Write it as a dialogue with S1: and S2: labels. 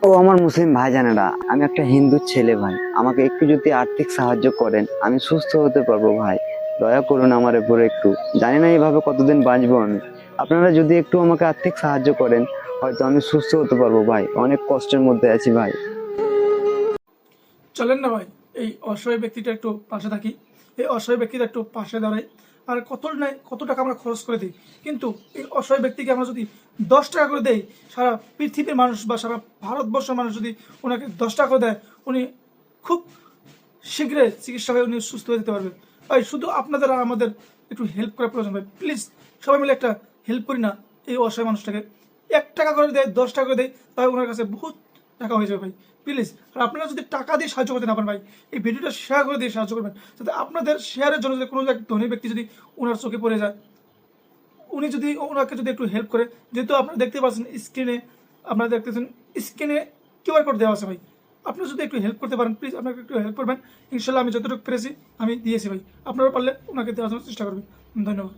S1: ও আমার মুসলিম ভাইজানেরা, আমি একটা হিন্দু ছেলে ভাই। আমাকে একটু যদি আর্থিক সাহায্য করেন আমি সুস্থ হতে পারবো ভাই। দয়া করুন আমার উপরে একটু। জানি না এইভাবে কতদিন বাঁচবো আমি। আপনারা যদি একটু আমাকে আর্থিক সাহায্য করেন হয়তো আমি সুস্থ হতে পারবো ভাই। অনেক কষ্টের মধ্যে আছি ভাই।
S2: চলেন না ভাই, এই অসহায় ব্যক্তিটা একটু পাশে থাকি, এই অসহায় ব্যক্তিটা একটু পাশে দাঁড়াই। আর কত টাকা আমরা খরচ করে দিই, কিন্তু এই অসহায় ব্যক্তিকে আমরা যদি 10 টাকা করে দেই, সারা পৃথিবীর মানুষ বা সারা ভারতবর্ষের মানুষ যদি ওনাকে 10 টাকা করে দেয়, উনি খুব শীঘ্রই চিকিৎসা হয়ে উনি সুস্থ হয়ে যেতে পারবে। ভাই শুধু আপনাদের আর আমাদের একটু হেল্প করার প্রয়োজন ভাই, প্লিজ সবাই মিলে একটা হেল্প করি না এই অসহায় মানুষটাকে। 1 টাকা করে দেয়, 10 টাকা করে দেয়, তাই ওনার কাছে বহুত টাকা হয়ে যাবে ভাই। প্লিজ, আর আপনারা যদি টাকা দিয়ে সাহায্য করতে না পারেন ভাই, এই ভিডিওটা শেয়ার করে দিয়ে সাহায্য করবেন, যাতে আপনাদের শেয়ারের জন্য যদি কোনো এক ধনী ব্যক্তি যদি ওনার চোখে পড়ে যায়, উনি যদি ওনাকে যদি একটু হেল্প করে। যেহেতু আপনারা দেখতে পাচ্ছেন স্ক্রিনে, আপনারা দেখতেছেন স্ক্রিনে কিউআর কোড দেওয়া আছে ভাই। আপনারা যদি একটু হেল্প করতে পারেন প্লিজ, আপনাকে একটু হেল্প করবেন। ইনশাল্লাহ আমি যতটুকু পেরেছি আমি দিয়েছি ভাই, আপনারা পারলে ওনাকে দেওয়ার জন্য চেষ্টা করবেন। ধন্যবাদ।